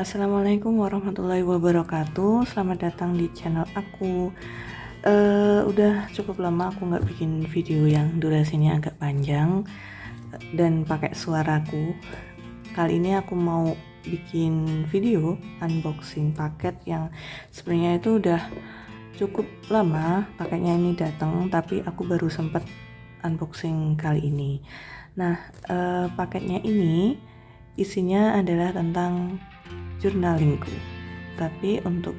Assalamualaikum warahmatullahi wabarakatuh. Selamat datang di channel aku. Udah cukup lama aku nggak bikin video yang durasinya agak panjang dan pakai suaraku. Kali ini aku mau bikin video unboxing paket yang sebenarnya itu udah cukup lama paketnya ini datang, tapi aku baru sempet unboxing kali ini. Nah, paketnya ini isinya adalah tentang journalingku, tapi untuk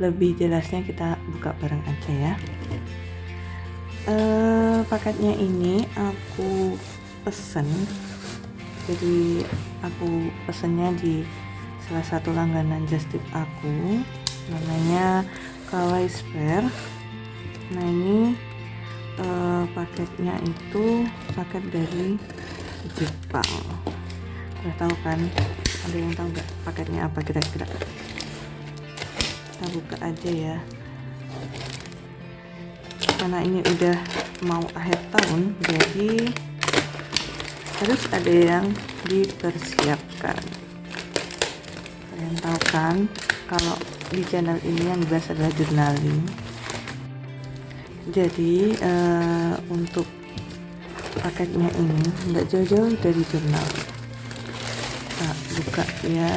lebih jelasnya kita buka bareng aja ya. Paketnya ini aku pesen, jadi aku pesennya di salah satu langganan just tip aku, namanya Kawaii Spare. Nah ini paketnya itu paket dari Jepang. Udah tahu kan? Ada yang tahu nggak paketnya apa kira-kira? Kita buka aja ya, karena ini udah mau akhir tahun, jadi harus ada yang dipersiapkan. Kalian tahu kan kalau di channel ini yang dibahas adalah journaling. Jadi untuk paketnya ini nggak jauh-jauh dari jurnal. Kita buka ya,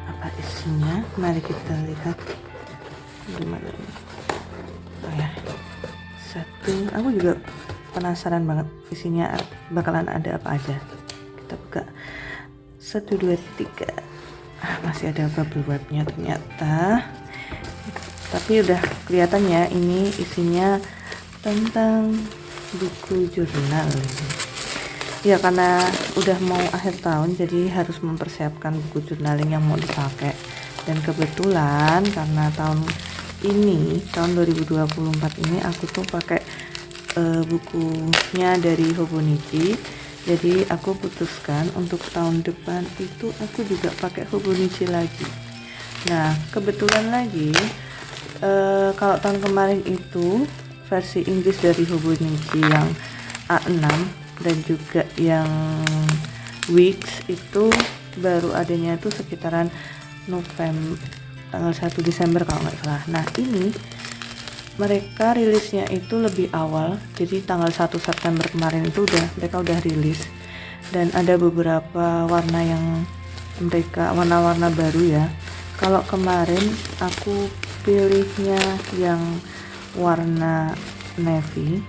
apa isinya, mari kita lihat. Gimana ini? Oh ya, satu, aku juga penasaran banget isinya bakalan ada apa aja. Kita buka 1, 2, 3. Masih ada bubble wrapnya ternyata, tapi udah kelihatan ya ini isinya tentang buku jurnal. Ya karena udah mau akhir tahun, jadi harus mempersiapkan buku journaling yang mau dipakai. Dan kebetulan karena tahun 2024 ini aku tuh pakai bukunya dari Hobonichi. Jadi aku putuskan untuk tahun depan itu aku juga pakai Hobonichi lagi. Nah kebetulan lagi kalau tahun kemarin itu versi Inggris dari Hobonichi yang A6 dan juga yang Weeks itu baru adanya itu sekitaran November, tanggal 1 Desember kalau nggak salah. Nah ini mereka rilisnya itu lebih awal, jadi tanggal 1 September kemarin itu mereka udah rilis, dan ada beberapa warna yang mereka warna-warna baru ya. Kalau kemarin aku pilihnya yang warna navy,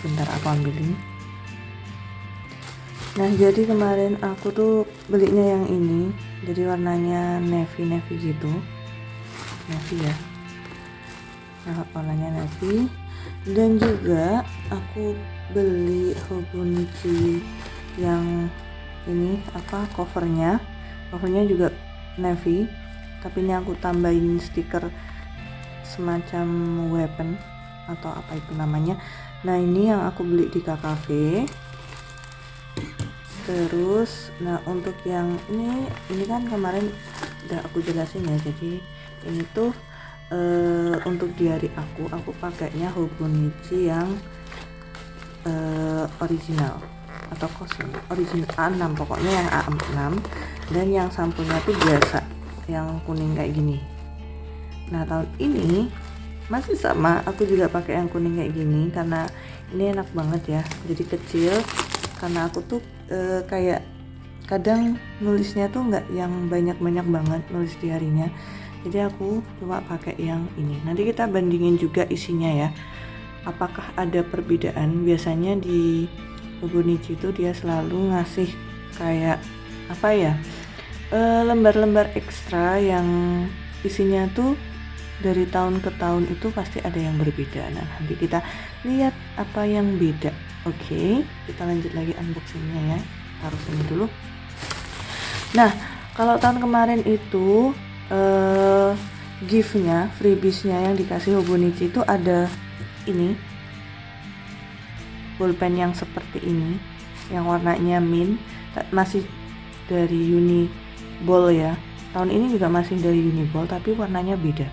bentar aku ambilin. Nah jadi kemarin aku tuh belinya yang ini, jadi warnanya navy gitu, navy ya. Nah warnanya navy, dan juga aku beli Hobonichi yang ini covernya juga navy, tapi ini aku tambahin stiker semacam weapon atau apa itu namanya. Nah ini yang aku beli di KKV. Terus nah untuk yang ini kan kemarin udah aku jelasin ya, jadi ini tuh untuk di hari aku pakainya Hobonichi yang original atau kosong original A6, pokoknya yang A6, dan yang sampulnya tuh biasa yang kuning kayak gini. Nah tahun ini masih sama, aku juga pakai yang kuning kayak gini karena ini enak banget ya, jadi kecil. Karena aku tuh kayak kadang nulisnya tuh nggak yang banyak-banyak banget nulis di harinya, jadi aku cuma pakai yang ini. Nanti kita bandingin juga isinya ya, apakah ada perbedaan. Biasanya di Hobonichi itu dia selalu ngasih kayak apa ya, lembar-lembar ekstra yang isinya tuh dari tahun ke tahun itu pasti ada yang berbeda. Nah nanti kita lihat apa yang beda. Oke, kita lanjut lagi unboxingnya ya, taruh sini dulu. Nah kalau tahun kemarin itu giftnya, freebiesnya yang dikasih Hobonichi itu ada ini pulpen yang seperti ini, yang warnanya mint, masih dari Uniball ya. Tahun ini juga masih dari Uniball, tapi warnanya beda.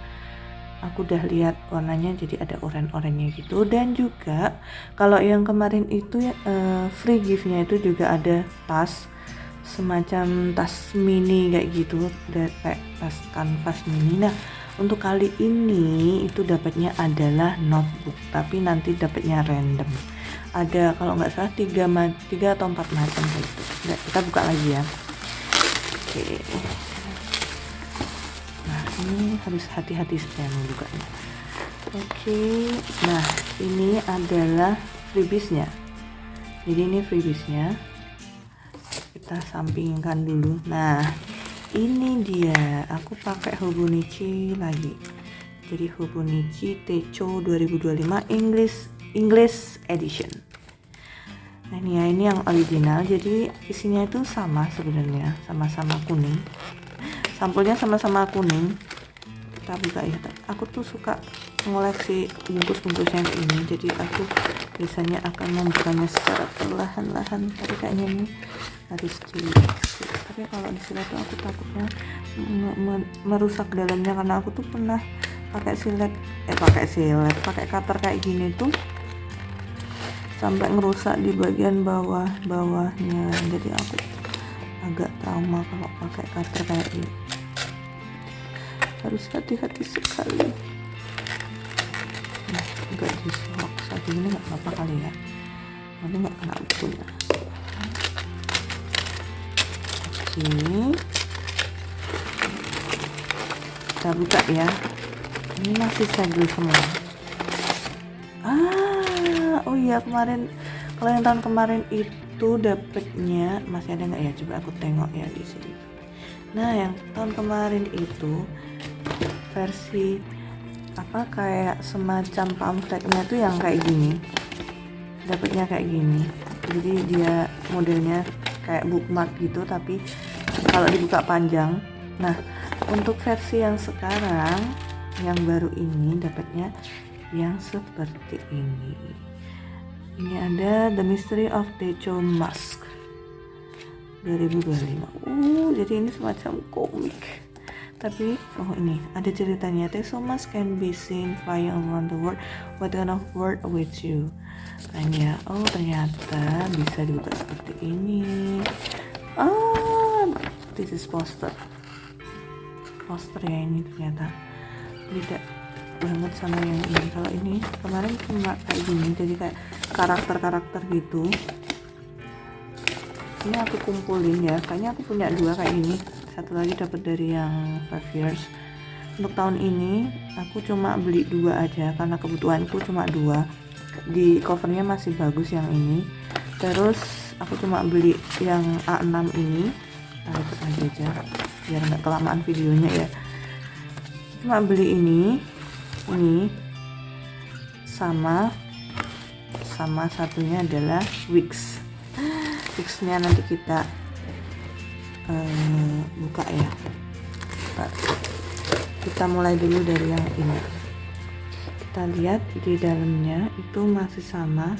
Aku udah lihat warnanya, jadi ada oranye-oranye gitu. Dan juga kalau yang kemarin itu free giftnya itu juga ada tas semacam tas mini kayak gitu, kayak tas kanvas mini. Nah untuk kali ini itu dapatnya adalah notebook, tapi nanti dapatnya random. Ada kalau nggak salah 3 atau 4 macam gitu. Nah, kita buka lagi ya. Oke. Nah ini harus hati-hati setiap membukanya. Oke. Nah ini adalah freebiesnya. Jadi ini freebiesnya. Kita sampingkan dulu. Nah ini dia, aku pakai Hobonichi lagi. Jadi Hobonichi Techo 2025 English Edition. Nah ini ya, ini yang original. Jadi isinya itu sama sebenarnya, sama-sama kuning. Sampulnya sama-sama kuning. Kita buka ya. Aku tuh suka mengoleksi bungkus-bungkusnya ini. Jadi aku biasanya akan membukanya secara perlahan-lahan. Tapi kayaknya ini harus tapi kalau disilet tuh aku takutnya merusak dalamnya, karena aku tuh pernah pakai cutter kayak gini tuh sampai ngerusak di bagian bawahnya. Jadi aku agak trauma kalau pakai cutter kayak ini, harus hati-hati sekali. Nah enggak dislok saat ini, nggak apa-apa kali ya, nanti nggak kena bukunya. Ini kita buka ya. Ini masih segel semua. Oh iya, kemarin kalau yang tahun kemarin itu dapetnya masih ada nggak ya? Coba aku tengok ya di sini. Nah yang tahun kemarin itu versi apa kayak semacam pamfletnya tuh yang kayak gini. Dapetnya kayak gini. Jadi dia modelnya kayak bookmark gitu, tapi kalau dibuka panjang. Nah untuk versi yang sekarang yang baru ini dapatnya yang seperti ini. Ini ada The Mystery of Techo Mask 2025. Jadi ini semacam komik, tapi ini ada ceritanya. Techo Mask can be seen flying around the world. What kind of world awaits you? Nah ini ya, ternyata bisa dibuka seperti ini. This is poster ya, ini ternyata beda banget sama yang ini. Kalau ini kemarin cuma kayak gini, jadi kayak karakter gitu. Ini aku kumpulin ya, kayaknya aku punya 2 kayak ini, satu lagi dapat dari yang 5 years. Untuk tahun ini aku cuma beli 2 aja karena kebutuhanku cuma 2. Di covernya masih bagus yang ini. Terus aku cuma beli yang A6 ini. Kita lihat aja biar nggak kelamaan videonya ya. Cuma beli ini sama satunya adalah Wixnya nanti kita buka ya. Kita mulai dulu dari yang ini. Kita lihat di dalamnya itu masih sama,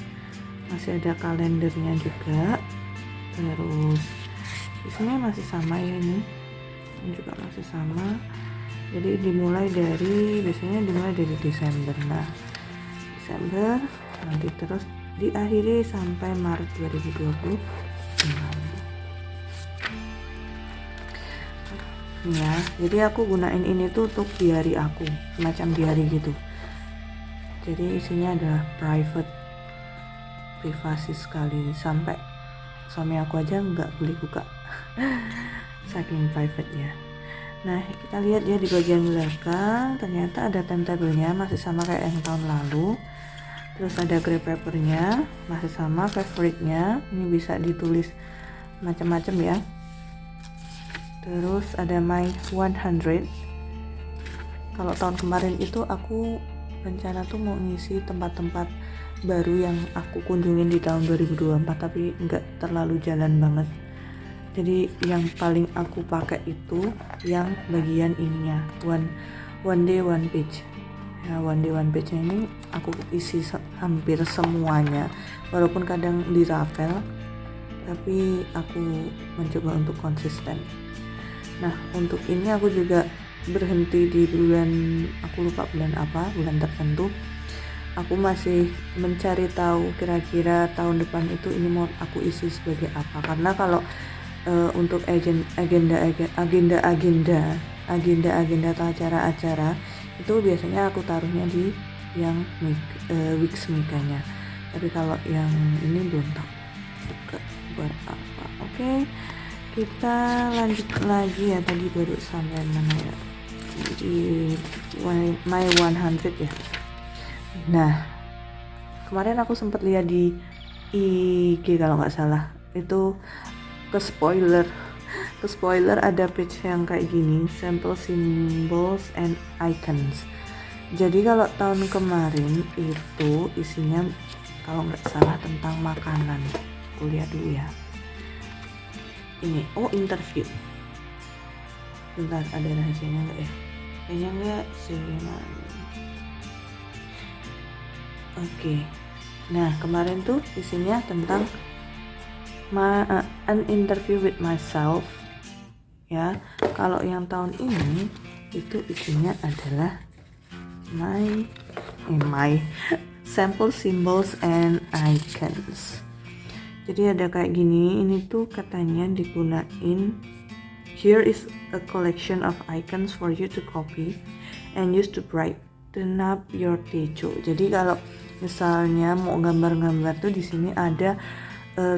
masih ada kalendernya juga. Terus di sini masih sama ya, ini juga masih sama. Jadi biasanya dimulai dari Desember. Nah Desember nanti terus diakhiri sampai Maret 2026 ya. Jadi aku gunain ini tuh untuk diary aku, semacam diary gitu. Jadi isinya adalah privasi sekali, sampai suami aku aja nggak boleh buka saking private ya. Nah kita lihat ya di bagian belakang, ternyata ada timetable-nya masih sama kayak yang tahun lalu. Terus ada grey paper-nya masih sama, favorite-nya ini bisa ditulis macam-macam ya. Terus ada my 100. Kalau tahun kemarin itu aku rencana tuh mau ngisi tempat-tempat baru yang aku kunjungin di tahun 2024, tapi nggak terlalu jalan banget. Jadi yang paling aku pakai itu yang bagian ininya, one day one page ya. One day one page ini aku isi hampir semuanya, walaupun kadang dirapel, tapi aku mencoba untuk konsisten. Nah untuk ini aku juga berhenti di bulan, aku lupa bulan apa, bulan tertentu. Aku masih mencari tahu kira-kira tahun depan itu ini mau aku isi sebagai apa, karena kalau untuk agenda atau acara-acara itu biasanya aku taruhnya di yang Wix Mikanya. Tapi kalau yang ini belum tahu juga buat apa. Oke, kita lanjut lagi ya, tadi baru sampai mana ya, di my 100 ya. Nah, kemarin aku sempat lihat di IG kalau nggak salah, itu ke spoiler ada page yang kayak gini, sample symbols and icons. Jadi kalau tahun kemarin itu isinya kalau nggak salah tentang makanan. Aku lihat dulu ya. Ini, interview. Bentar, ada rahasianya nggak ya? Kayaknya nggak sih. Oke. Nah, kemarin tuh isinya tentang an interview with myself ya. Kalau yang tahun ini itu isinya adalah my sample symbols and icons. Jadi ada kayak gini, ini tuh katanya digunain, here is a collection of icons for you to copy and use to brighten up your techo. Jadi kalau misalnya mau gambar-gambar tuh di sini ada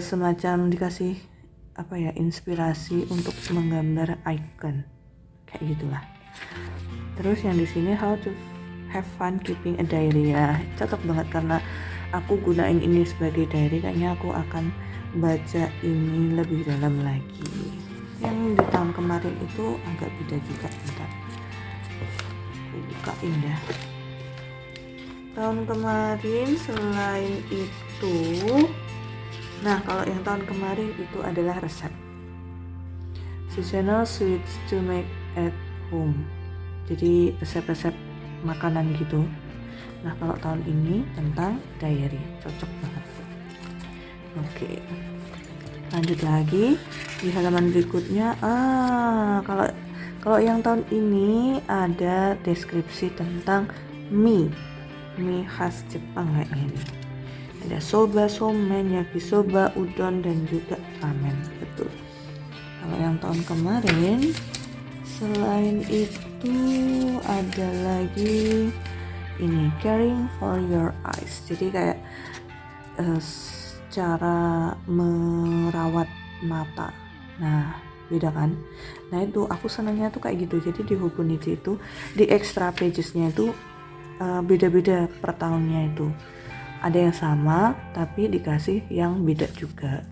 semacam dikasih inspirasi untuk menggambar icon kayak gitulah. Terus yang di sini how to have fun keeping a diary, ya cocok banget karena aku gunain ini sebagai diary. Kayaknya aku akan baca ini lebih dalam lagi. Yang di tahun kemarin itu agak beda juga. Bentar, aku bukain dah. Tahun kemarin selain itu, nah kalau yang tahun kemarin itu adalah resep seasonal sweets to make at home. Jadi resep-resep makanan gitu. Nah kalau tahun ini tentang diary, cocok banget. Oke, lanjut lagi di halaman berikutnya. Kalau yang tahun ini ada deskripsi tentang mie khas Jepang kayaknya nih. Ada soba, somen, yakisoba, udon, dan juga ramen. Betul. Kalau yang tahun kemarin selain itu ada lagi ini, caring for your eyes. Jadi kayak cara merawat mata. Nah beda kan. Nah itu aku senangnya tuh kayak gitu. Jadi di Hobonichi itu di extra pagesnya itu beda-beda per tahunnya itu. Ada yang sama tapi dikasih yang beda juga.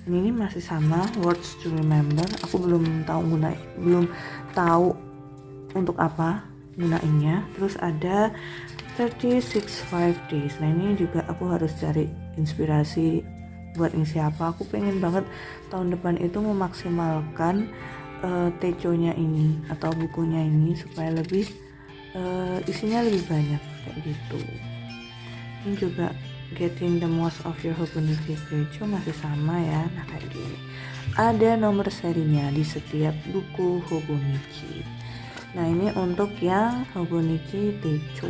Ini masih sama, words to remember. Aku belum tahu untuk apa gunainnya. Terus ada 36 days. Nah ini juga aku harus cari inspirasi buat ngisi apa. Aku pengen banget tahun depan itu memaksimalkan teconya ini atau bukunya ini supaya lebih isinya lebih banyak kayak gitu. Ini juga getting the most of your Hobonichi Techo masih sama ya. Nah kayak gini, ada nomor serinya di setiap buku Hobonichi. Nah ini untuk yang Hobonichi Techo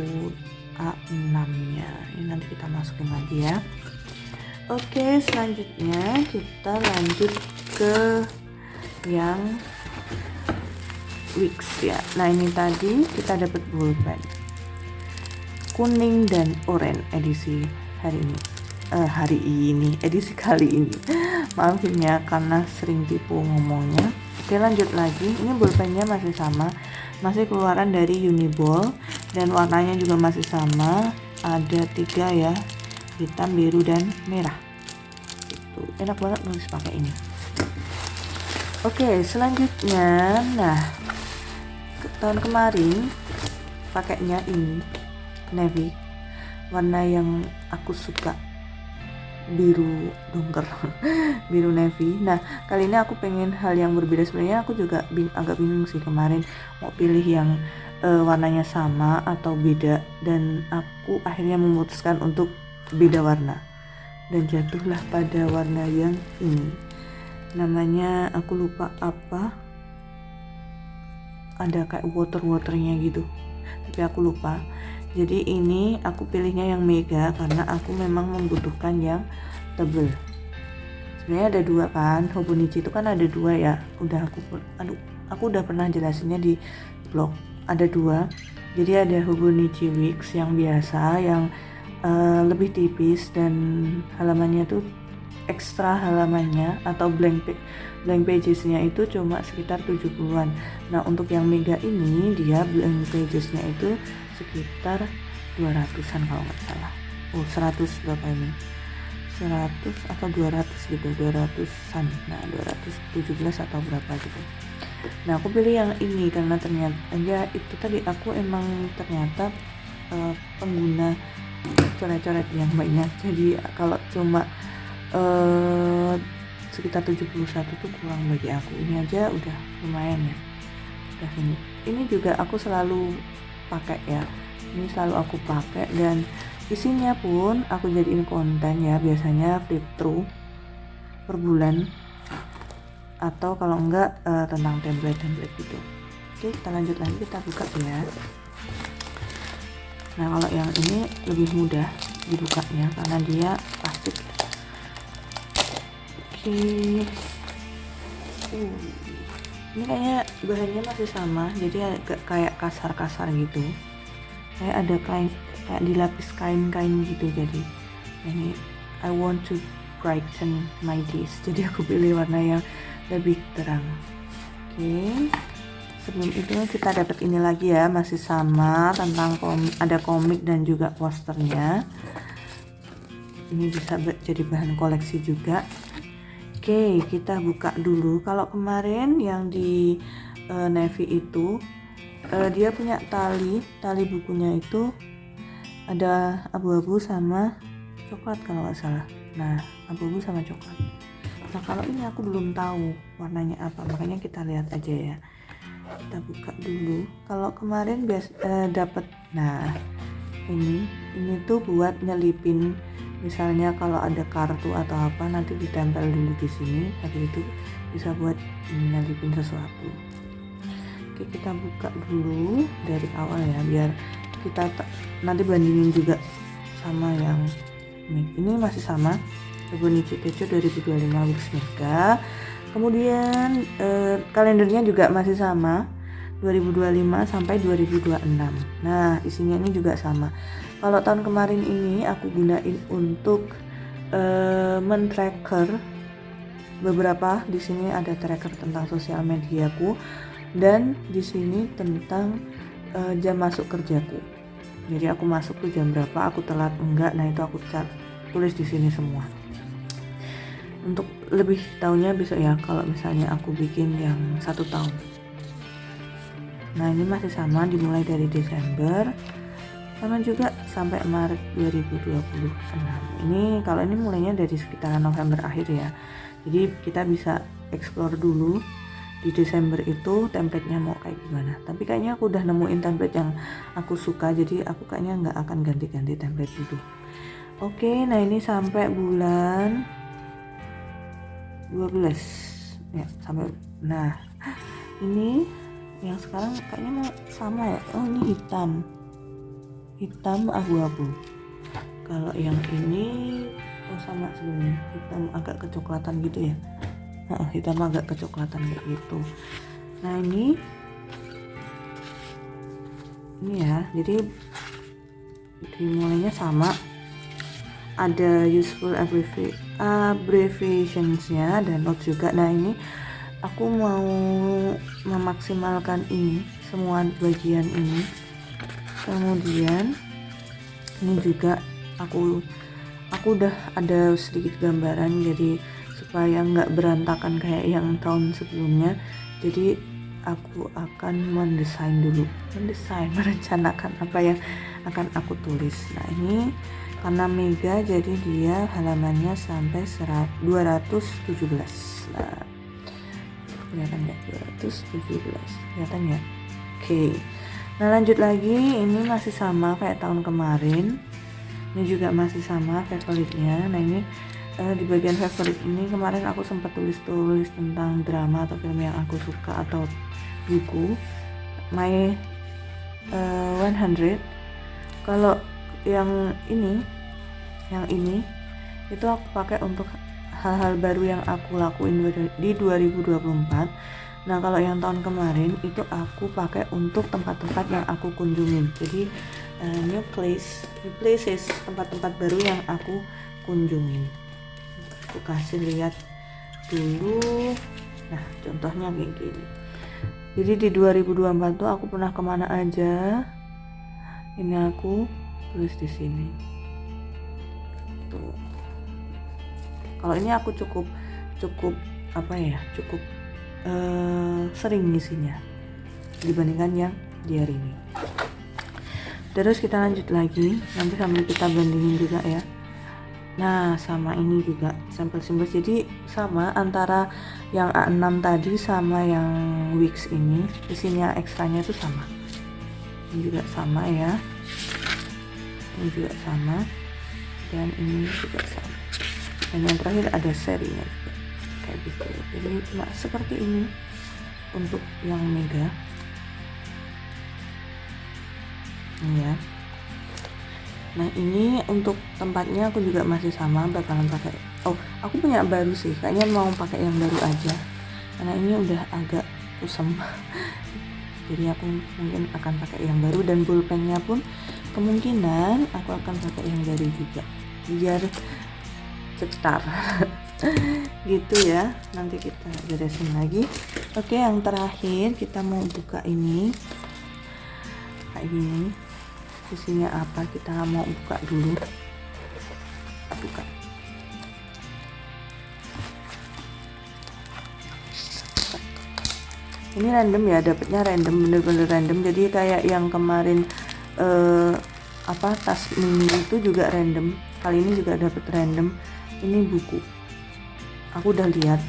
A6 nya. Ini nanti kita masukin lagi ya. Oke, selanjutnya kita lanjut ke yang Wix ya. Nah ini tadi kita dapat pulpen kuning dan oranye edisi hari ini edisi kali ini. Maafin ya karena sering tipu ngomongnya. Oke, lanjut lagi. Ini pulpennya masih sama, masih keluaran dari Uniball dan warnanya juga masih sama. Ada 3 ya, hitam, biru, dan merah. Itu enak banget nulis pakai ini. Oke, selanjutnya, nah tahun kemarin pakainya ini navy, warna yang aku suka, biru dongker, biru navy. Nah kali ini aku pengen hal yang berbeda. Sebenarnya aku juga agak bingung sih kemarin mau pilih yang warnanya sama atau beda, dan aku akhirnya memutuskan untuk beda warna dan jatuhlah pada warna yang ini. Namanya aku lupa apa, ada kayak waternya gitu tapi aku lupa. Jadi ini aku pilihnya yang mega karena aku memang membutuhkan yang tebal. sebenarnya ada dua kan, Hobonichi itu kan ada dua ya, aku udah pernah jelasinnya di blog. Ada dua, jadi ada Hobonichi Weeks yang biasa, yang lebih tipis dan halamannya tuh ekstra halamannya atau blank pagesnya itu cuma sekitar 70-an. Nah untuk yang mega ini dia blank pagesnya itu sekitar 200-an kalau nggak salah. 100 berapa ini? 100 atau 200 gitu, 200-an. Nah 217 atau berapa gitu. Nah aku pilih yang ini karena ternyata ya itu tadi aku emang ternyata pengguna coret-coret yang banyak, jadi kalau cuma sekitar 71 tuh kurang bagi aku. Ini aja udah lumayan ya, udah ini juga aku selalu pakai ya, ini selalu aku pakai dan isinya pun aku jadiin konten ya, biasanya flip through per bulan atau kalau enggak tentang template gitu. Oke, kita lanjut lagi, kita buka ya. Nah kalau yang ini lebih mudah dibukanya karena dia plastik. Oke, ini kayaknya bahannya masih sama, jadi agak kayak kasar-kasar gitu, kayak ada kain, kayak dilapis kain-kain gitu. Jadi ini I want to brighten my days, jadi aku pilih warna yang lebih terang. Oke, sebelum itu kita dapat ini lagi ya, masih sama tentang ada komik dan juga posternya. Ini bisa jadi bahan koleksi juga. Oke, kita buka dulu. Kalau kemarin yang di Navy itu dia punya tali bukunya itu ada abu-abu sama coklat kalau nggak salah. Nah, abu-abu sama coklat. Nah, kalau ini aku belum tahu warnanya apa, makanya kita lihat aja ya. Kita buka dulu. Kalau kemarin dapat, nah ini tuh buat nyelipin, misalnya kalau ada kartu atau apa nanti ditempel dulu di sini, habis itu bisa buat nyelipin sesuatu. Oke, kita buka dulu dari awal ya, biar kita nanti bandingin juga sama yang ini masih sama. Hobonichi Techo 2025 Weeks Mega. Kemudian kalendernya juga masih sama, 2025 sampai 2026. Nah, isinya ini juga sama. Kalau tahun kemarin ini aku gunain untuk men-tracker beberapa. Di sini ada tracker tentang sosial mediaku dan di sini tentang jam masuk kerjaku. Jadi aku masuk tuh jam berapa, aku telat enggak. Nah, itu aku tulis di sini semua. Untuk lebih tahunya besok ya, kalau misalnya aku bikin yang 1 tahun. Nah, ini masih sama, dimulai dari Desember sama juga sampai Maret 2026. Ini kalau ini mulainya dari sekitaran November akhir ya, jadi kita bisa explore dulu di Desember itu template-nya mau kayak gimana. Tapi kayaknya aku udah nemuin template yang aku suka, jadi aku kayaknya nggak akan ganti-ganti template dulu. Oke, nah ini sampai bulan 12 ya, sampai. Nah ini yang sekarang kayaknya sama ya. Oh, ini hitam abu-abu. Kalau yang ini sama sebelumnya, hitam agak kecoklatan gitu ya. Hitam agak kecoklatan kayak gitu. Nah ini ya, jadi dimulainya sama, ada useful abbreviationsnya dan notes juga. Nah ini aku mau memaksimalkan ini semua bagian ini. Kemudian ini juga aku udah ada sedikit gambaran, jadi supaya nggak berantakan kayak yang tahun sebelumnya. Jadi aku akan merencanakan apa yang akan aku tulis. Nah ini karena mega, jadi dia halamannya sampai 217. Nah, kelihatan nggak? 217 kelihatan ya? Oke. Nah lanjut lagi, ini masih sama kayak tahun kemarin. Ini juga masih sama favoritnya. Nah ini di bagian favorit ini kemarin aku sempat tulis tentang drama atau film yang aku suka atau buku My 100. Kalau yang ini itu aku pakai untuk hal-hal baru yang aku lakuin di 2024. Nah kalau yang tahun kemarin itu aku pakai untuk tempat-tempat yang aku kunjungin. Jadi new places, tempat-tempat baru yang aku kunjungin. Aku kasih lihat dulu. Nah contohnya kayak gini. Jadi di 2024 tuh aku pernah kemana aja. Ini aku tulis di sini. Tuh. Kalau ini aku cukup sering ngisinya dibandingkan yang di hari ini. Terus kita lanjut lagi, nanti sambil kita bandingin juga ya. Nah sama ini juga sampel simbol, jadi sama antara yang A6 tadi sama yang Wix ini, isinya ekstranya itu sama. Ini juga sama ya, ini juga sama, dan ini juga sama. Dan yang terakhir ada serinya juga kayak gitu. Jadi cuma seperti ini untuk yang mega ini ya. Nah ini untuk tempatnya aku juga masih sama, bakalan pakai, aku punya baru sih, kayaknya mau pakai yang baru aja karena ini udah agak kusam. Jadi aku mungkin akan pakai yang baru, dan pulpennya pun kemungkinan aku akan pakai yang baru juga biar cetar. Gitu ya, nanti kita beresin lagi. Oke, yang terakhir kita mau buka ini kayak gini. Isinya apa, kita mau buka dulu. Buka. Ini random ya, dapetnya random, bener-bener random. Jadi kayak yang kemarin tas mini itu juga random, kali ini juga dapet random. Ini buku, aku udah lihat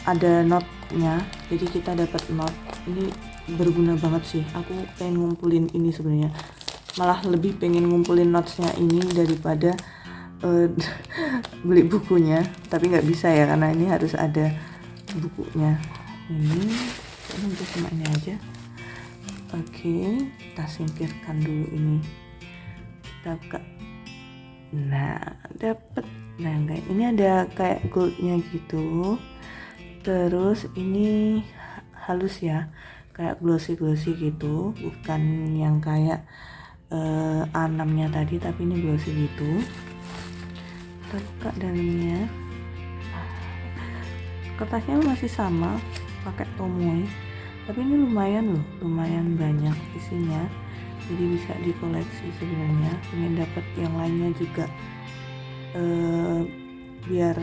ada note-nya, jadi kita dapat note. Ini berguna banget sih, aku pengen ngumpulin ini sebenarnya, malah lebih pengen ngumpulin notes-nya ini daripada beli bukunya, tapi nggak bisa ya karena ini harus ada bukunya. Ini udah cuma ini aja. Oke, kita singkirkan dulu ini. Kita buka. Nah dapet, nah kayak ini ada kayak goldnya gitu, terus ini halus ya, kayak glossy gitu, bukan yang kayak A6 nya tadi, tapi ini glossy gitu. Kita buka dalamnya, kertasnya masih sama, pakai Tomoe, tapi ini lumayan banyak isinya, jadi bisa dikoleksi sebenarnya. Pengen dapat yang lainnya juga, biar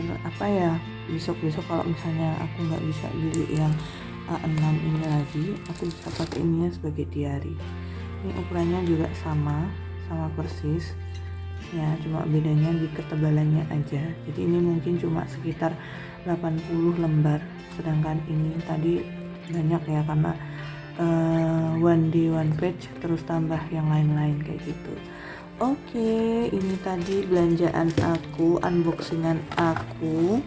besok kalau misalnya aku nggak bisa beli yang A6 ini lagi, aku bisa pakai ininya sebagai diary. Ini ukurannya juga sama persis ya, cuma bedanya di ketebalannya aja. Jadi ini mungkin cuma sekitar 80 lembar, sedangkan ini tadi banyak ya karena one day one page terus tambah yang lain-lain kayak gitu. Oke, ini tadi belanjaan aku, unboxingan aku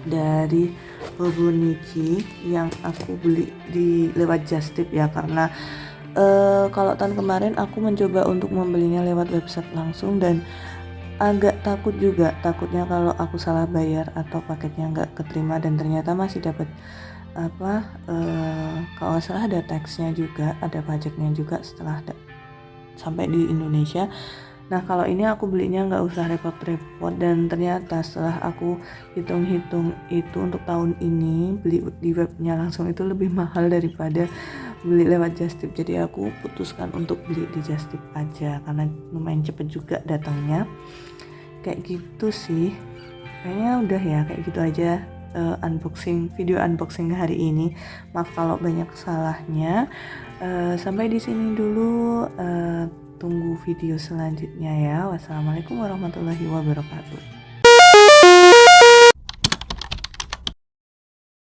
dari Hobonichi yang aku beli lewat Just Tip ya, karena kalau tahun kemarin aku mencoba untuk membelinya lewat website langsung dan agak takutnya kalau aku salah bayar atau paketnya nggak keterima, dan ternyata masih dapat kalau nggak salah ada taxnya juga, ada pajaknya juga setelah sampai di Indonesia. Nah kalau ini aku belinya nggak usah repot-repot, dan ternyata setelah aku hitung-hitung itu untuk tahun ini beli di webnya langsung itu lebih mahal daripada beli lewat Just Tip. Jadi aku putuskan untuk beli di Just Tip aja karena lumayan cepet juga datangnya. Kayak gitu sih, kayaknya udah ya, kayak gitu aja video unboxing hari ini. Maaf kalau banyak salahnya. Sampai di sini dulu. Tunggu video selanjutnya ya. Wassalamualaikum warahmatullahi wabarakatuh.